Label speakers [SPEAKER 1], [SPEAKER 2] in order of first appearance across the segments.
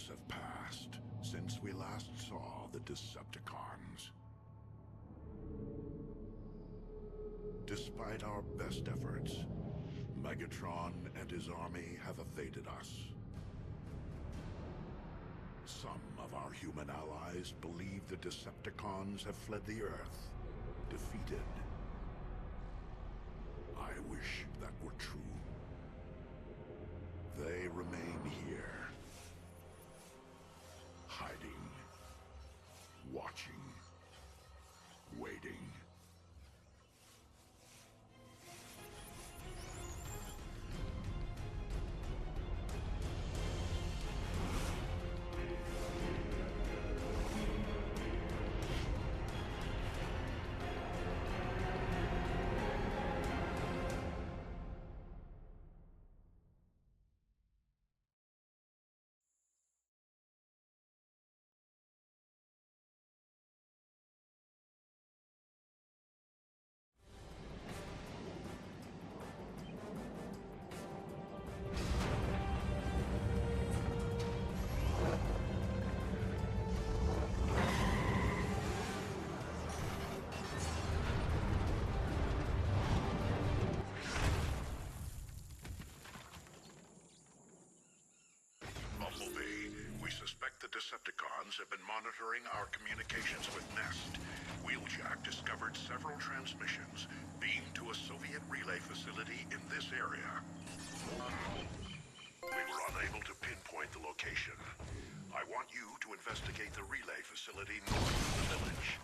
[SPEAKER 1] years have passed since we last saw the Decepticons. Despite our best efforts, Megatron and his army have evaded us. Some of our human allies believe the Decepticons have fled the Earth, defeated. I wish that were true. They remain here, hiding, watching, waiting. We suspect the Decepticons have been monitoring our communications with Nest. Wheeljack discovered several transmissions beamed to a Soviet relay facility in this area. We were unable to pinpoint the location. I want you to investigate the relay facility north of the village.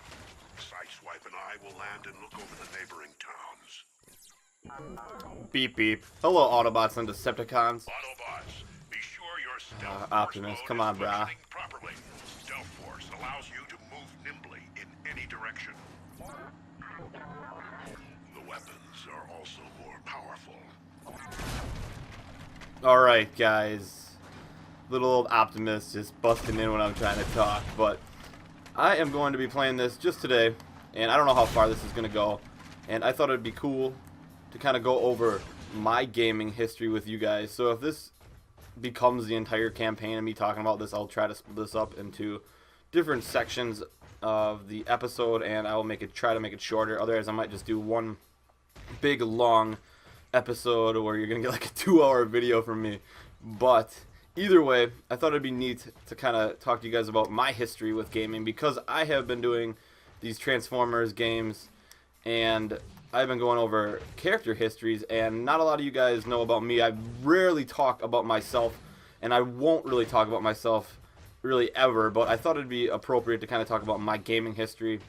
[SPEAKER 1] Sideswipe and I will land and look over the neighboring towns.
[SPEAKER 2] Beep beep. Hello, Autobots and Decepticons.
[SPEAKER 1] Autobots, be sure your stealth
[SPEAKER 2] Optimus,
[SPEAKER 1] force
[SPEAKER 2] come
[SPEAKER 1] mode
[SPEAKER 2] on,
[SPEAKER 1] is
[SPEAKER 2] brah.
[SPEAKER 1] functioning properly. Stealth force allows you to move nimbly in any direction. The weapons are also more powerful.
[SPEAKER 2] Alright, guys. Little old Optimus just busting in when I'm trying to talk, but I am going to be playing this just today, and I don't know how far this is going to go, and I thought it would be cool to kind of go over my gaming history with you guys. So if this becomes the entire campaign of me talking about this, I'll try to split this up into different sections of the episode, and I will try to make it shorter. Otherwise, I might just do one big long episode where you're gonna get like a 2-hour video from me. But either way, I thought it'd be neat to kind of talk to you guys about my history with gaming, because I have been doing these Transformers games and I've been going over character histories, and not a lot of you guys know about me. I rarely talk about myself, and I won't really talk about myself really ever, but I thought it'd be appropriate to kind of talk about my gaming history,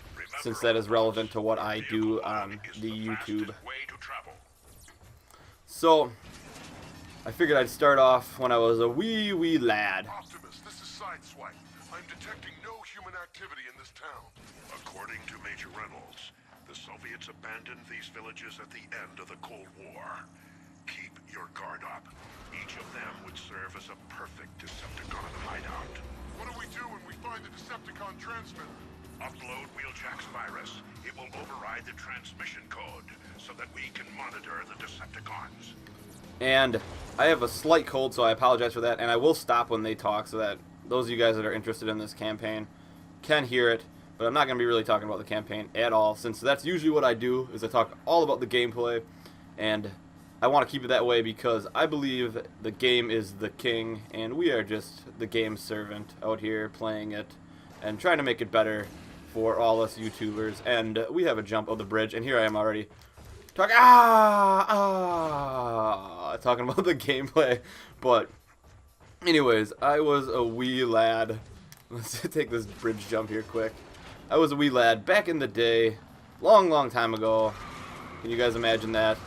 [SPEAKER 2] since that is relevant to what I do on the YouTube. So, I figured I'd start off when I was a wee lad.
[SPEAKER 1] Optimus, this is Sideswipe. I'm detecting no human activity in this town. According to Major Reynolds, the Soviets abandoned these villages at the end of the Cold War. Keep your guard up. Each of them would serve as a perfect Decepticon hideout. What do we do when we find the Decepticon transmitter? Upload Wheeljack's virus. It will override the transmission code so that we can monitor the Decepticons.
[SPEAKER 2] And I have a slight cold, so I apologize for that, and I will stop when they talk so that those of you guys that are interested in this campaign can hear it. But I'm not going to be really talking about the campaign at all, since that's usually what I do, is I talk all about the gameplay, and I want to keep it that way because I believe the game is the king, and we are just the game servant out here playing it and trying to make it better for all us YouTubers. And we have a jump of the bridge, and here I am already talking about the gameplay. But anyways, I was a wee lad. Let's take this bridge jump here quick. I was a wee lad back in the day, long time ago. Can you guys imagine that?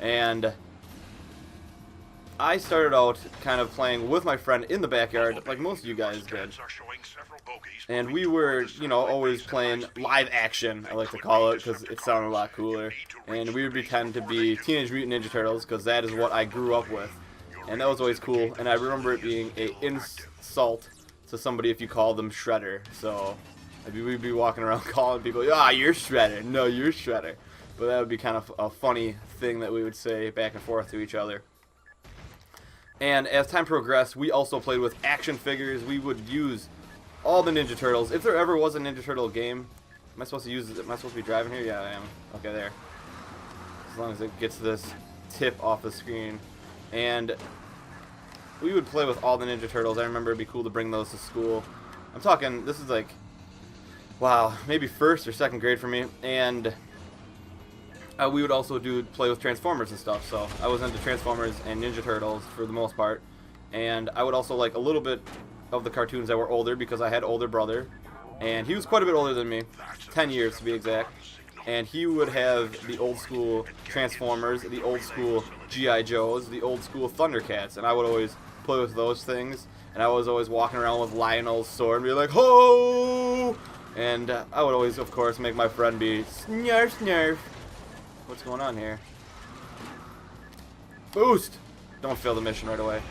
[SPEAKER 2] And I started out kind of playing with my friend in the backyard, like most of you guys did. And we were, you know, always playing live action, I like to call it, because it sounded a lot cooler. And we would pretend to be Teenage Mutant Ninja Turtles, because that is what I grew up with. And that was always cool. And I remember it being an insult to somebody if you called them Shredder. So we'd be walking around calling people, ah, you're Shredder. No, you're Shredder. But that would be kind of a funny thing that we would say back and forth to each other. And as time progressed, we also played with action figures. We would use all the Ninja Turtles. If there ever was a Ninja Turtle game, am I supposed to use it? Am I supposed to be driving here? Yeah, I am. Okay, there. As long as it gets this tip off the screen. And we would play with all the Ninja Turtles. I remember it'd be cool to bring those to school. I'm talking, this is like, wow, maybe first or second grade for me. And we would also play with Transformers and stuff. So I was into Transformers and Ninja Turtles for the most part. And I would also like a little bit of the cartoons that were older because I had an older brother. And he was quite a bit older than me, 10 years to be exact. And he would have the old school Transformers, the old school G.I. Joes, the old school Thundercats. And I would always play with those things. And I was always walking around with Lionel's sword and be like, ho! And I would always, of course, make my friend be snarf, snarf. What's going on here? Boost! Don't fail the mission right away.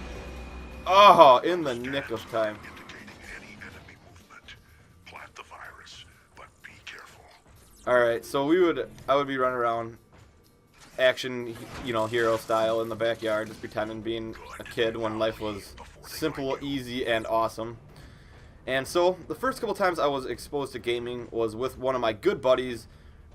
[SPEAKER 2] Oh, in the nick of time. Alright, so I would be running around action, hero style in the backyard, just pretending being a kid when life was simple, easy, and awesome. And so, the first couple times I was exposed to gaming was with one of my good buddies.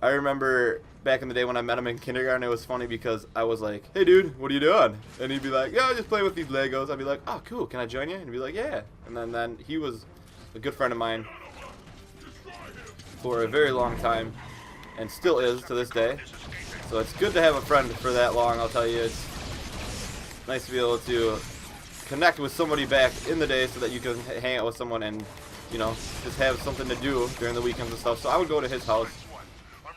[SPEAKER 2] I remember back in the day when I met him in kindergarten, it was funny because I was like, hey dude, what are you doing? And he'd be like, yeah, I just play with these Legos. I'd be like, oh cool, can I join you? And he'd be like, yeah. And then he was a good friend of mine for a very long time, and still is to this day. So it's good to have a friend for that long, I'll tell you. It's nice to be able to connect with somebody back in the day so that you can hang out with someone and, just have something to do during the weekends and stuff. So I would go to his house,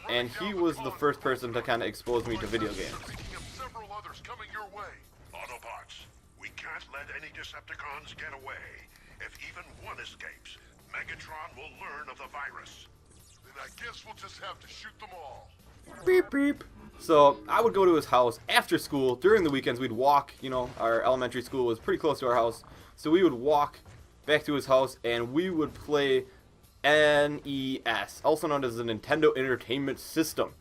[SPEAKER 2] and he was the first person to kind of expose me to video games.
[SPEAKER 1] Autobots, we can't let any Decepticons get away. If even one escapes, Megatron will learn of the virus. Then I guess we'll just have to shoot them all.
[SPEAKER 2] Beep, beep. So I would go to his house after school. During the weekends, we'd walk. Our elementary school was pretty close to our house. So we would walk back to his house, and we would play NES, also known as the Nintendo Entertainment System.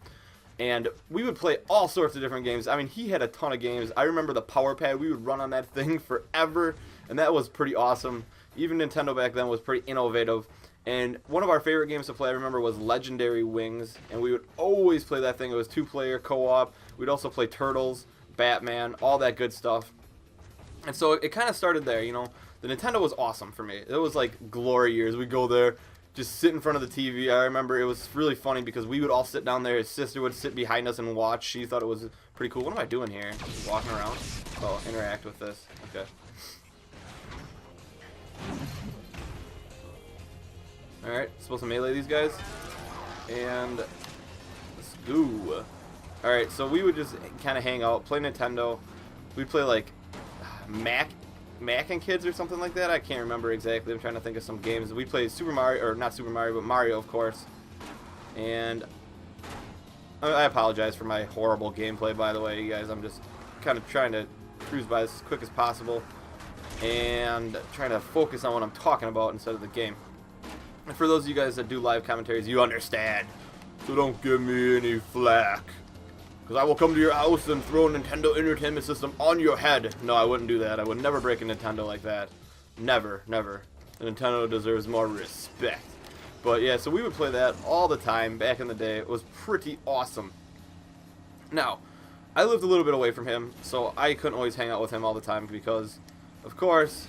[SPEAKER 2] And we would play all sorts of different games. I mean, he had a ton of games. I remember the Power Pad. We would run on that thing forever, and that was pretty awesome. Even Nintendo back then was pretty innovative. And one of our favorite games to play, I remember, was Legendary Wings. And we would always play that thing. It was 2-player co-op. We'd also play Turtles, Batman, all that good stuff. And so it kind of started there, The Nintendo was awesome for me. It was like glory years. We'd go there, just sit in front of the TV. I remember it was really funny because we would all sit down there. His sister would sit behind us and watch. She thought it was pretty cool. What am I doing here? Just walking around? Oh, interact with this. Okay. Alright, supposed to melee these guys. And let's go. Alright, so we would just kind of hang out, play Nintendo. We'd play like Mac and Kids or something like that. I can't remember exactly. I'm trying to think of some games. We played Super Mario, or not Super Mario, but Mario, of course. And I apologize for my horrible gameplay, by the way, you guys. I'm just kind of trying to cruise by this as quick as possible and trying to focus on what I'm talking about instead of the game. And for those of you guys that do live commentaries, you understand. So don't give me any flack. Because I will come to your house and throw a Nintendo Entertainment System on your head. No, I wouldn't do that. I would never break a Nintendo like that. Never, never. The Nintendo deserves more respect. But yeah, so we would play that all the time back in the day. It was pretty awesome. Now, I lived a little bit away from him, so I couldn't always hang out with him all the time because, of course,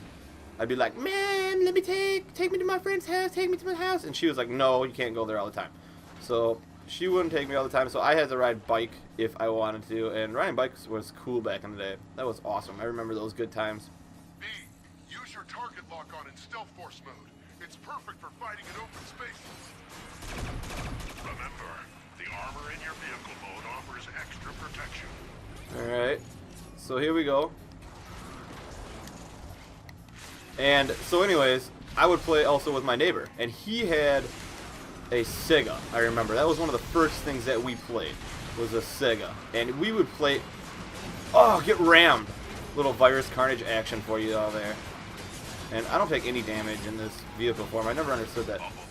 [SPEAKER 2] I'd be like, man, let me take me to my friend's house, take me to my house. And she was like, no, you can't go there all the time. So she wouldn't take me all the time, so I had to ride bike if I wanted to. And riding bikes was cool back in the day. That was awesome. I remember those good times.
[SPEAKER 1] B, use your target lock on in stealth force mode. It's perfect for fighting in open space. Remember, the armor in your vehicle mode offers extra protection.
[SPEAKER 2] Alright, so here we go. And so anyways, I would play also with my neighbor, and he had a Sega. I remember that was one of the first things that we played, was a Sega. And we would play, oh, get rammed. Little virus carnage action for you all there. And I don't take any damage in this vehicle form. I never understood that.
[SPEAKER 1] Bumblebee,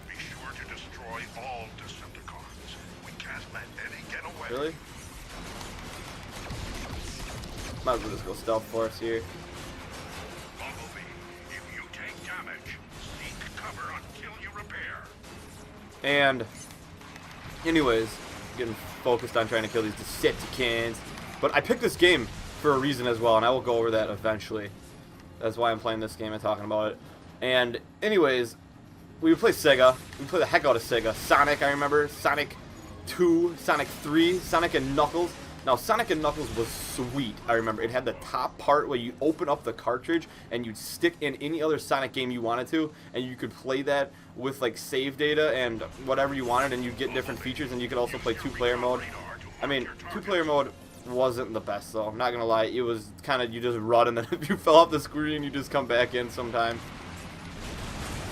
[SPEAKER 1] be sure to destroy all Decepticons. We can't let any get away.
[SPEAKER 2] Really? Might as well just go stealth force here.
[SPEAKER 1] Bumblebee, if you take damage, seek cover until you repair.
[SPEAKER 2] And, anyways, getting focused on trying to kill these Decepticons. But I picked this game for a reason as well, and I will go over that eventually. That's why I'm playing this game and talking about it. And, anyways, we would play Sega. We would play the heck out of Sega. Sonic, I remember. Sonic 2, Sonic 3, Sonic and Knuckles. Now, Sonic and Knuckles was sweet, I remember. It had the top part where you open up the cartridge and you'd stick in any other Sonic game you wanted to, and you could play that with, like, save data and whatever you wanted, and you'd get different features, and you could also play two-player mode. I mean, two-player mode wasn't the best, though. I'm not gonna lie. It was kind of, you just run, and then if you fell off the screen, you just come back in sometime.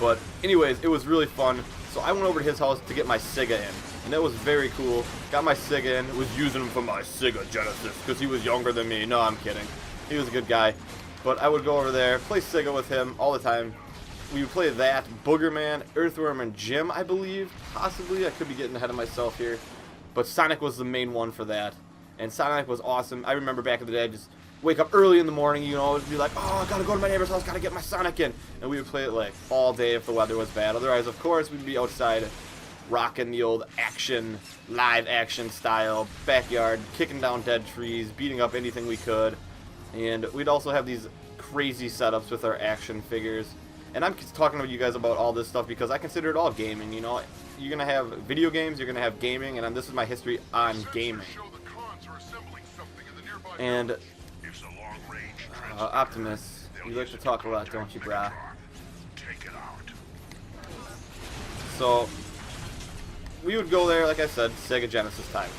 [SPEAKER 2] But, anyways, it was really fun. So I went over to his house to get my Sega in. And that was very cool. Got my Sega in, was using him for my Sega Genesis because he was younger than me. No, I'm kidding. He was a good guy. But I would go over there, play Sega with him all the time. We would play that, Boogerman, Earthworm, and Jim, I believe. Possibly. I could be getting ahead of myself here. But Sonic was the main one for that. And Sonic was awesome. I remember back in the day, I'd just wake up early in the morning, you know, be like, oh, I gotta go to my neighbor's house, gotta get my Sonic in. And we would play it like all day if the weather was bad. Otherwise, of course, we'd be outside rocking the old action, live action style, backyard, kicking down dead trees, beating up anything we could. And we'd also have these crazy setups with our action figures. And I'm talking to you guys about all this stuff because I consider it all gaming, you know. You're going to have video games, you're going to have gaming, and this is my history on gaming. And Optimus, you like to talk a lot, don't you, brah? So we would go there, like I said, Sega Genesis time.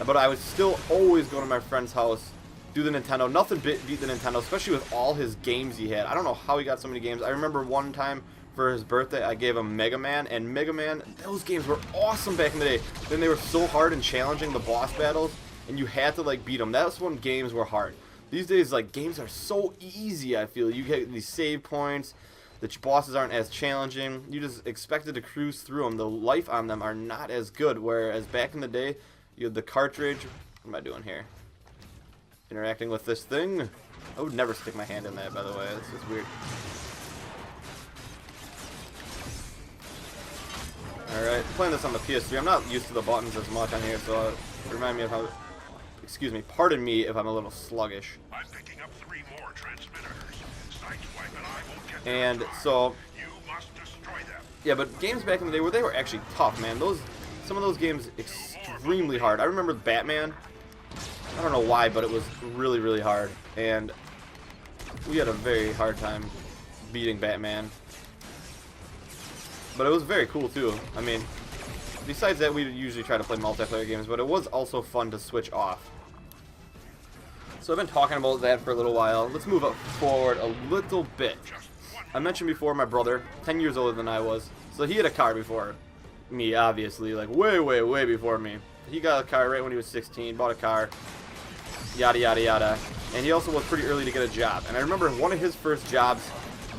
[SPEAKER 2] But I would still always go to my friend's house, do the Nintendo. Nothing beat the Nintendo, especially with all his games he had. I don't know how he got so many games. I remember one time for his birthday, I gave him Mega Man, and Mega Man, those games were awesome back in the day. Then they were so hard and challenging, the boss battles, and you had to, like, beat them. That's when games were hard. These days, like, games are so easy, I feel. You get these save points. The bosses aren't as challenging. You just expected to cruise through them. The life on them are not as good, whereas back in the day, you had the cartridge. What am I doing here? Interacting with this thing. I would never stick my hand in that, by the way. This is weird. Alright, playing this on the PS3. I'm not used to the buttons as much on here, so remind me of how... Excuse me, pardon me if I'm a little sluggish.
[SPEAKER 1] I'm picking up 3 more transmitters. Sideswipe and I won't get
[SPEAKER 2] And so...
[SPEAKER 1] You must destroy them.
[SPEAKER 2] Yeah, but games back in the day where they were actually tough, man. Some of those games extremely hard. I remember Batman. I don't know why, but it was really, really hard. And we had a very hard time beating Batman. But it was very cool, too. I mean, besides that, we usually try to play multiplayer games, but it was also fun to switch off. So I've been talking about that for a little while. Let's move up forward a little bit. I mentioned before my brother, 10 years older than I was. So he had a car before me, obviously. Like, way, way, way before me. He got a car right when he was 16, bought a car. Yada, yada, yada. And he also was pretty early to get a job. And I remember one of his first jobs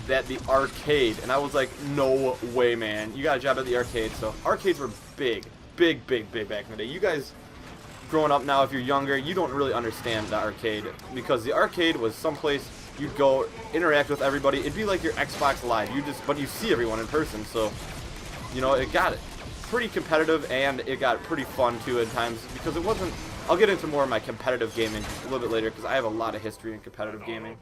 [SPEAKER 2] at the arcade. And I was like, no way, man. You got a job at the arcade. So arcades were big. Big, big, big back in the day. You guys growing up now, if you're younger, you don't really understand the arcade. Because the arcade was someplace you'd go interact with everybody. It'd be like your Xbox Live. But you see everyone in person. So, you know, it got pretty competitive and it got pretty fun too at times. Because it wasn't... I'll get into more of my competitive gaming a little bit later because I have a lot of history in competitive gaming.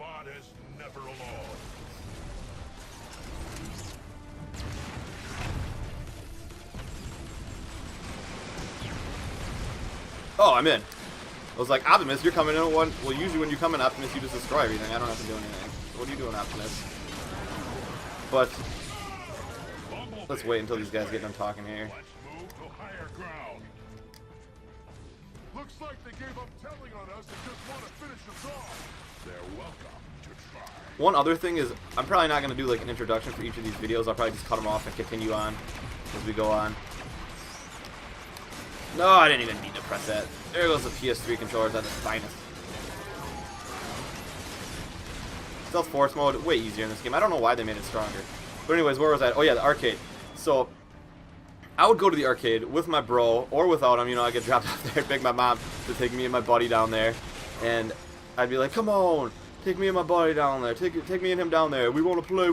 [SPEAKER 2] Oh, I'm in. I was like, Optimus, you're coming in one. Well, usually when you come in Optimus, you just destroy everything. I don't have to do anything. What are you doing, Optimus? But let's wait until these guys get done talking here.
[SPEAKER 1] Looks like they gave up telling on us and just want to finish us off. They're welcome to try.
[SPEAKER 2] One other thing is, I'm probably not going to do like an introduction for each of these videos. I'll probably just cut them off and continue on as we go on. No, I didn't even need to press that. There goes the PS3 controllers at its finest. Stealth Force mode, way easier in this game. I don't know why they made it stronger. But anyways, where was I? Oh yeah, the arcade. So, I would go to the arcade with my bro, or without him, you know, I get dropped off there, beg my mom to take me and my buddy down there. And I'd be like, come on, take me and my buddy down there. Take me and him down there. We want to play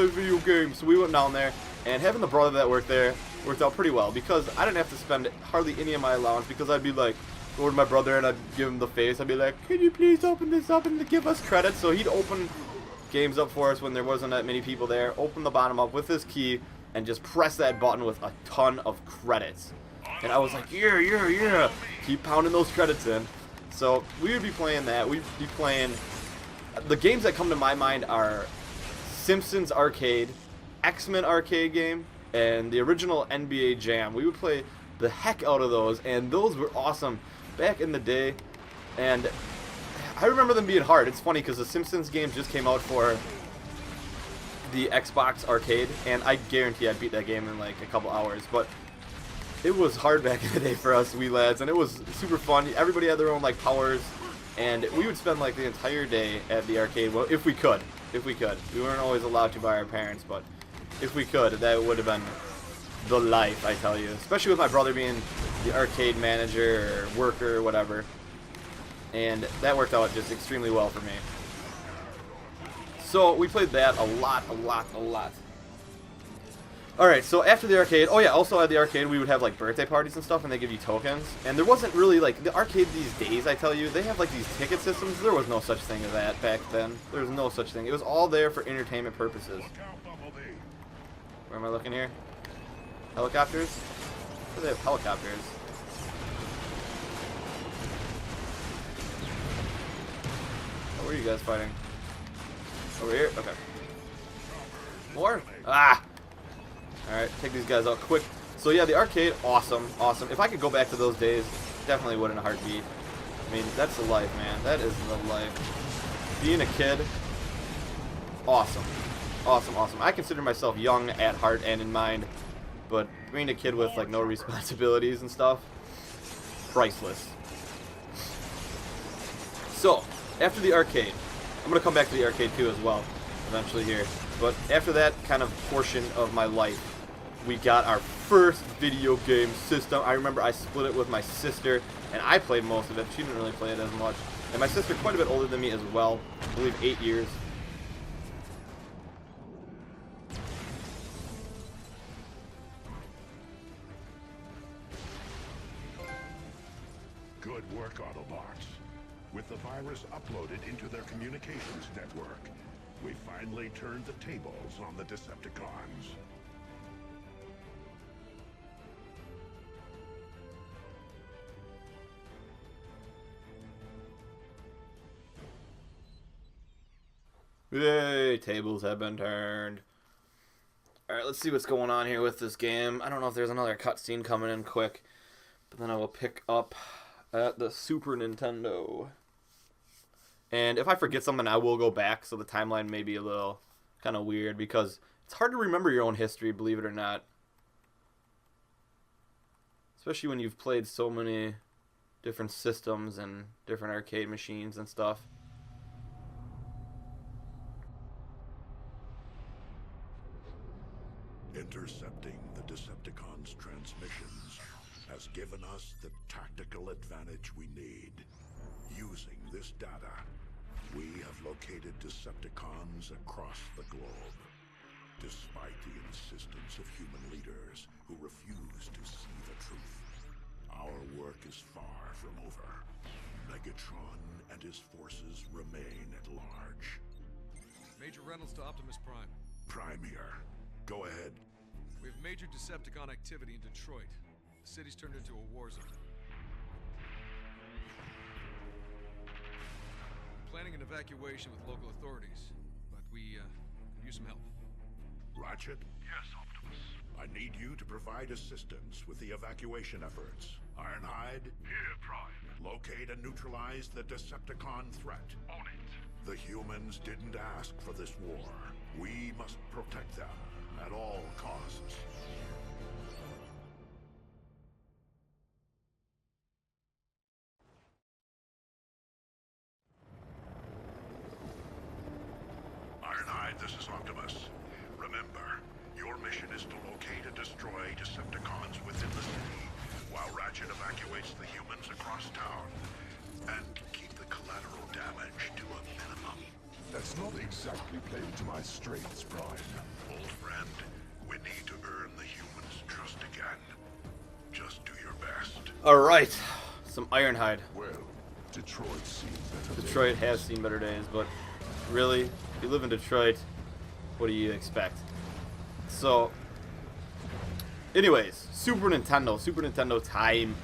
[SPEAKER 2] video games. So we went down there, and having the brother that worked there worked out pretty well because I didn't have to spend hardly any of my allowance because I'd be like, go to my brother and I'd give him the face. I'd be like, can you please open this up and give us credit? So he'd open games up for us when there wasn't that many people there, open the bottom up with his key, and just press that button with a ton of credits. And I was like, yeah, keep pounding those credits in. So we would be playing that. We'd be playing, the games that come to my mind are Simpsons Arcade, X-Men arcade game, and the original NBA Jam. We would play the heck out of those, and those were awesome back in the day. And I remember them being hard. It's funny because the Simpsons games just came out for the Xbox Arcade, and I guarantee I beat that game in like a couple hours. But it was hard back in the day for us wee lads, and it was super fun. Everybody had their own like powers, and we would spend like the entire day at the arcade. Well, if we could. We weren't always allowed to by our parents, but if we could, that would have been the life, I tell you. Especially with my brother being the arcade manager or worker or whatever. And that worked out just extremely well for me. So we played that a lot. Alright, so after the arcade, oh yeah, also at the arcade we would have like birthday parties and stuff, and they give you tokens. And there wasn't really like, the arcade these days, I tell you, they have like these ticket systems. There was no such thing as that back then. There was no such thing. It was all there for entertainment purposes. Where am I looking here? Helicopters? Where do they have helicopters? Oh, where are you guys fighting? Over here? Okay. More? Ah! Alright, take these guys out quick. So yeah, the arcade, awesome. If I could go back to those days, definitely would in a heartbeat. I mean, that's the life, man. That is the life. Being a kid, awesome. I consider myself young at heart and in mind, but being a kid with like no responsibilities and stuff, priceless. So, after the arcade, I'm going to come back to the arcade too as well, eventually here. But after that kind of portion of my life, we got our first video game system. I remember I split it with my sister, and I played most of it. She didn't really play it as much. And my sister, quite a bit older than me as well. I believe 8 years.
[SPEAKER 1] Good work, Autobots. With the virus uploaded into their communications network, we finally turned the tables on the Decepticons.
[SPEAKER 2] Yay, tables have been turned. Alright, let's see what's going on here with this game. I don't know if there's another cutscene coming in quick, but then I will pick up at the Super Nintendo. And if I forget something, I will go back, so the timeline may be a little kind of weird, because it's hard to remember your own history, believe it or not. Especially when you've played so many different systems and different arcade machines and stuff.
[SPEAKER 1] Intercepting the Decepticons' transmissions has given us the tactical advantage we need. Using this data, we have located Decepticons across the globe. Despite the insistence of human leaders who refuse to see the truth, our work is far from over. Megatron and his forces remain at large.
[SPEAKER 3] Major Reynolds to Optimus Prime.
[SPEAKER 1] Prime here. Go ahead.
[SPEAKER 3] We have major Decepticon activity in Detroit. The city's turned into a war zone. Planning an evacuation with local authorities, but we could use some help.
[SPEAKER 1] Ratchet? Yes, Optimus. I need you to provide assistance with the evacuation efforts. Ironhide? Here, Prime. Locate and neutralize the Decepticon threat. On it. The humans didn't ask for this war. We must protect them at all costs. Ironhide, this is Optimus. Remember, your mission is to locate and destroy Decepticons within the city, while Ratchet evacuates the humans across town. And keep the collective collateral damage to a minimum.
[SPEAKER 4] That's not exactly playing to my strengths, Prime.
[SPEAKER 1] Old friend, we need to earn the humans' trust again. Just do your best.
[SPEAKER 2] Alright, some Ironhide.
[SPEAKER 4] Well, Detroit's seen better days.
[SPEAKER 2] Detroit has seen better days, but really, if you live in Detroit, what do you expect? So, anyways, Super Nintendo time.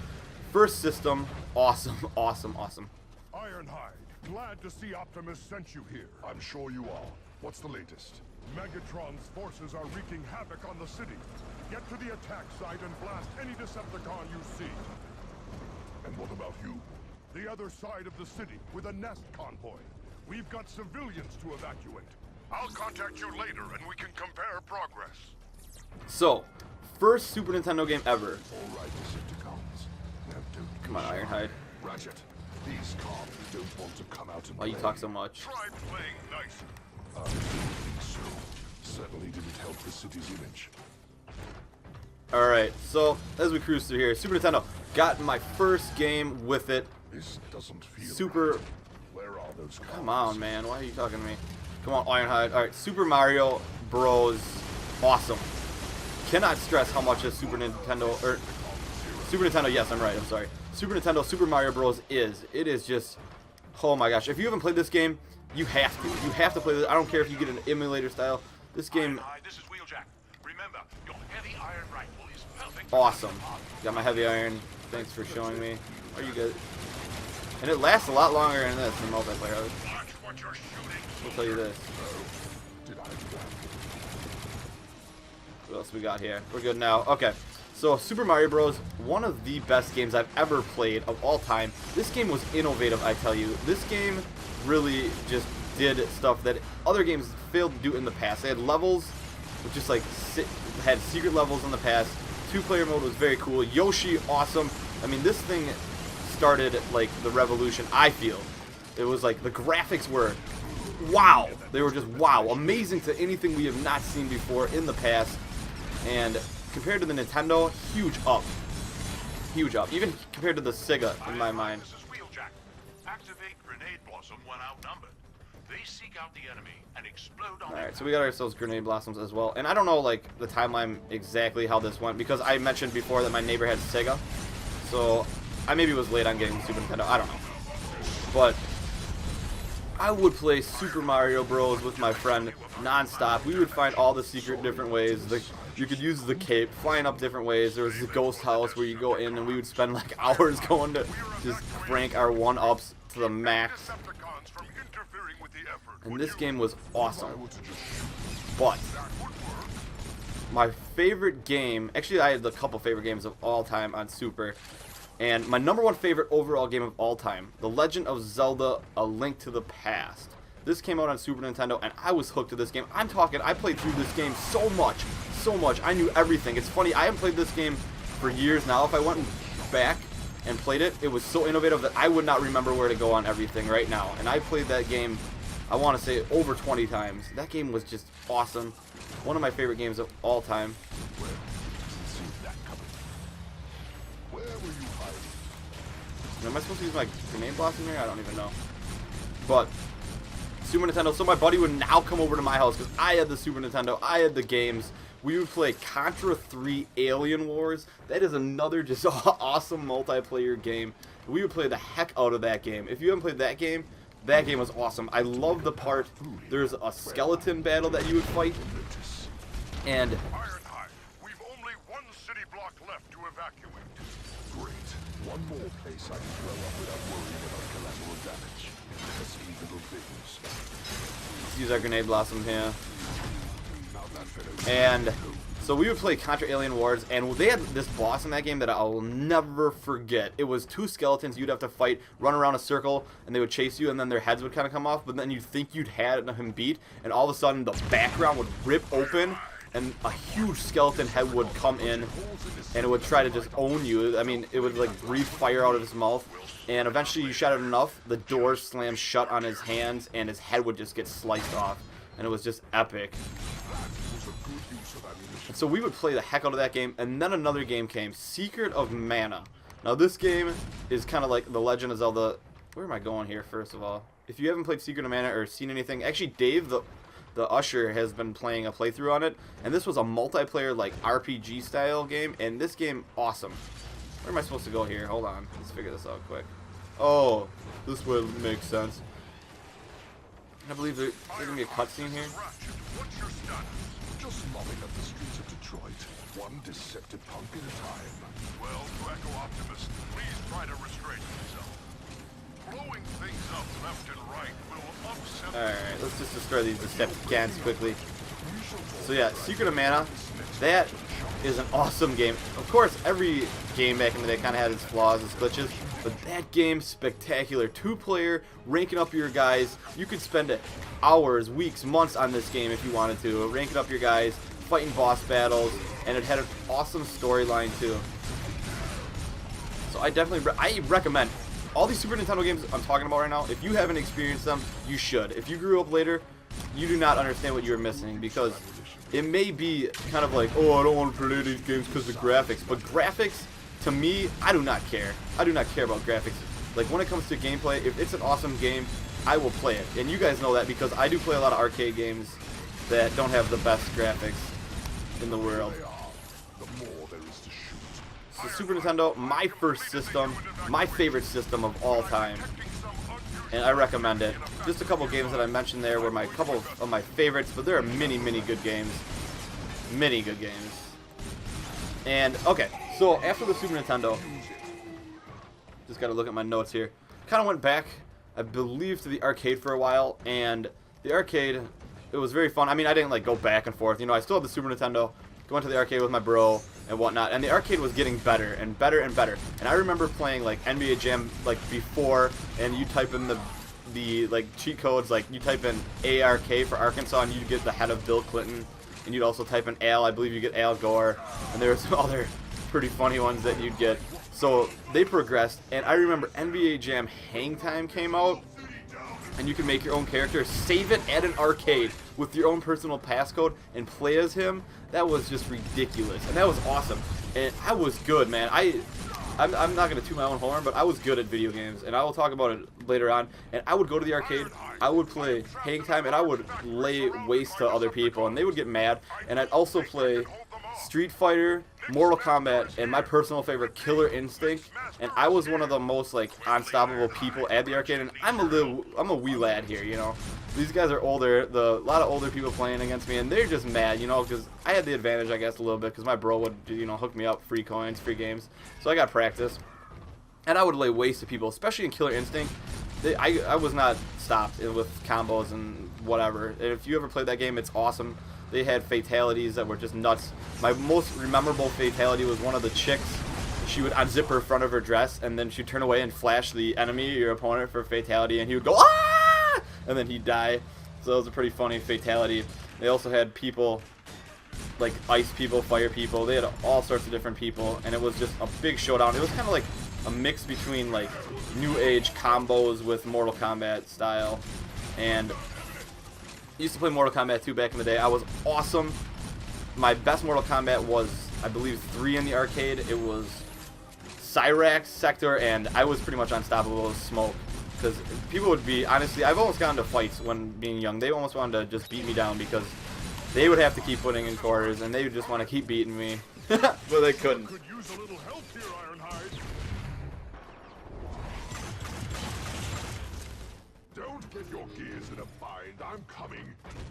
[SPEAKER 2] First system, awesome, awesome, awesome.
[SPEAKER 4] Ironhide, glad to see Optimus sent you here. I'm sure you are. What's the latest? Megatron's forces are wreaking havoc on the city. Get to the attack site and blast any Decepticon you see. And what about you? The other side of the city with a nest convoy. We've got civilians to evacuate.
[SPEAKER 1] I'll contact you later and we can compare progress.
[SPEAKER 2] So, first Super Nintendo game ever.
[SPEAKER 4] All right, Decepticons. Now don't
[SPEAKER 2] Come on, Ironhide.
[SPEAKER 4] Ratchet, these cons don't want to come out and
[SPEAKER 2] Why you
[SPEAKER 4] play.
[SPEAKER 2] talk so much?
[SPEAKER 1] Try playing nice.
[SPEAKER 4] I don't think so. Certainly didn't help the city's image.
[SPEAKER 2] Alright, so as we cruise through here, Super Nintendo got my first game with it.
[SPEAKER 4] This doesn't feel
[SPEAKER 2] Super.
[SPEAKER 4] right. Where are those cons?
[SPEAKER 2] Come on, man. Why are you talking to me? Come on, Ironhide. Alright, Super Mario Bros. Awesome. Cannot stress how much a Super Nintendo, or Super Nintendo, yes, I'm right, I'm sorry. Super Nintendo Super Mario Bros. is. It is just, oh my gosh. If you haven't played this game, you have to. You have to play this. I don't care if you get an emulator style. This game,
[SPEAKER 1] Hi, this is Wheeljack. Remember, your heavy iron rifle is perfect.
[SPEAKER 2] awesome. Got my heavy iron. Thanks for showing me. Are you good? And it lasts a lot longer than this in multiplayer.
[SPEAKER 1] Watch what you're shooting.
[SPEAKER 2] I'll tell you this.
[SPEAKER 4] Did I do that?
[SPEAKER 2] What else we got here? We're good now. Okay. So Super Mario Bros. One of the best games I've ever played of all time. This game was innovative, I tell you. This game really just did stuff that other games failed to do in the past. They had levels, which just like had secret levels in the past. Two-player mode was very cool. Yoshi, awesome. I mean, this thing started like the revolution, I feel. It was like the graphics were wow. They were just wow. Amazing to anything we have not seen before in the past. And compared to the Nintendo, huge up. Huge up. Even compared to the Sega, in my mind.
[SPEAKER 1] This is Wheeljack. Activate Grenade Blossom when outnumbered. They seek out the enemy and explode on
[SPEAKER 2] Alright, so we got ourselves Grenade Blossoms as well. And I don't know, like, the timeline exactly how this went, because I mentioned before that my neighbor had Sega. So, I maybe was late on getting the Super Nintendo. I don't know. But I would play Super Mario Bros. With my friend non-stop. We would find all the secret different ways. You could use the cape, flying up different ways. There was the ghost house where you go in and we would spend like hours going to just crank our one-ups to the max.
[SPEAKER 1] Decepticons from interfering with the effort.
[SPEAKER 2] And this game was awesome.
[SPEAKER 4] I were to just shoot.
[SPEAKER 2] But
[SPEAKER 1] That would work.
[SPEAKER 2] my favorite game, actually I had a couple favorite games of all time on Super. And my number one favorite overall game of all time, The Legend of Zelda: A Link to the Past. This came out on Super Nintendo, and I was hooked to this game. I'm talking, I played through this game so much. I knew everything. It's funny, I haven't played this game for years now. If I went back and played it, it was so innovative that I would not remember where to go on everything right now. And I played that game, I want to say, over 20 times. That game was just awesome. One of my favorite games of all time.
[SPEAKER 4] Well, see that coming. Where were you hiding?
[SPEAKER 2] Am I supposed to use my Grenade Blossom here? I don't even know. But Super Nintendo, so my buddy would now come over to my house because I had the Super Nintendo, I had the games. We would play Contra 3 Alien Wars. That is another just awesome multiplayer game. We would play the heck out of that game. If you haven't played that game was awesome. I love the part, there's a skeleton battle that you would fight. And
[SPEAKER 1] Ironhide, we've only one city block left to evacuate.
[SPEAKER 4] Great. One more place I can blow up without worrying about collateral damage. Pesky little things.
[SPEAKER 2] let's use our Grenade Blossom here.
[SPEAKER 4] Now that fellow's
[SPEAKER 2] And so we would play Contra Alien Wars, and they had this boss in that game that I'll never forget. It was two skeletons you'd have to fight, run around a circle, and they would chase you, and then their heads would kind of come off, but then you'd think you'd had him beat, and all of a sudden the background would rip open, and a huge skeleton head would come in, and it would try to just own you. I mean, it would like breathe fire out of his mouth, and eventually you shot it enough, the doors slammed shut on his hands, and his head would just get sliced off, and it was just epic.
[SPEAKER 4] was a good use of ammunition.
[SPEAKER 2] And so we would play the heck out of that game, and then another game came, Secret of Mana. Now this game is kind of like The Legend of Zelda where am I going here, first of all? If you haven't played Secret of Mana or seen anything, actually Dave the Usher has been playing a playthrough on it, and this was a multiplayer like RPG style game, and this game, awesome. Where am I supposed to go here? Hold on, let's figure this out quick. Oh, this would make sense. I believe there's gonna be a cutscene here.
[SPEAKER 4] What's your status? Just mopping up the streets of Detroit, one Decepticon at a time. Well, to echo Optimus, please try to restrain yourself. Blowing things up left and right will upset.
[SPEAKER 2] Alright, let's just destroy these Decepticons quickly. So yeah, Secret of Mana, that is an awesome game. Of course, every game back in the day kind of had its flaws, its glitches, but that game, spectacular. 2-player, ranking up your guys. You could spend hours, weeks, months on this game if you wanted to, ranking up your guys, fighting boss battles, and it had an awesome storyline too. So I recommend all these Super Nintendo games I'm talking about right now. If you haven't experienced them, you should. If you grew up later, you do not understand what you're missing, because it may be kind of like, oh, I don't want to play these games because of graphics. But graphics, to me, I do not care. I do not care about graphics. Like, when it comes to gameplay, if it's an awesome game, I will play it. And you guys know that because I do play a lot of arcade games that don't have the best graphics in the world. So Super Nintendo, my first system, my favorite system of all time. And I recommend it. Just a couple games that I mentioned there were my couple of my favorites, but there are many, many good games. Many good games. And, okay, so after the Super Nintendo, just gotta look at my notes here, kind of went back, I believe, to the arcade for a while, and the arcade, it was very fun. I mean, I didn't, like, go back and forth. You know, I still had the Super Nintendo, going to the arcade with my bro and whatnot, and the arcade was getting better and better and better. And I remember playing like NBA Jam like before, and you type in the like cheat codes, like you type in ARK for Arkansas and you get the head of Bill Clinton, and you'd also type in Al, I believe you get Al Gore, and there were some other pretty funny ones that you'd get. So they progressed, and I remember NBA Jam Hang Time came out, and you can make your own character, save it at an arcade with your own personal passcode, and play as him. That was just ridiculous, and that was awesome. And I was good, man. I'm not going to toot my own horn, but I was good at video games, and I will talk about it later on. And I would go to the arcade, I would play Hang Time, and I would lay waste to other people, and they would get mad. And I'd also play Street Fighter, Mortal Kombat, and my personal favorite, Killer Instinct. And I was one of the most like unstoppable people at the arcade, and I'm a wee lad here, you know. These guys are older, a lot of older people playing against me, and they're just mad, you know, because I had the advantage, I guess, a little bit, because my bro would, you know, hook me up, free coins, free games, so I got practice. And I would lay waste to people, especially in Killer Instinct. I was not stopped with combos and whatever. And if you ever played that game, it's awesome. They had fatalities that were just nuts. My most memorable fatality was one of the chicks. She would unzip her front of her dress, and then she'd turn away and flash the enemy, your opponent, for fatality, and he would go, ah! And then he'd die. So it was a pretty funny fatality. They also had people, like ice people, fire people. They had all sorts of different people, and it was just a big showdown. It was kind of like a mix between like new age combos with Mortal Kombat style. And I used to play Mortal Kombat 2 back in the day. I was awesome. My best Mortal Kombat was, I believe, 3 in the arcade. It was Cyrax, Sector, and I was pretty much unstoppable as smoke. Because people would be, honestly, I've almost gotten into fights when being young. They almost wanted to just beat me down because they would have to keep putting in quarters, and they would just want to keep beating me. But they couldn't.
[SPEAKER 4] Could use a little help here, Ironhide. Don't get your gears in a bind. I'm coming.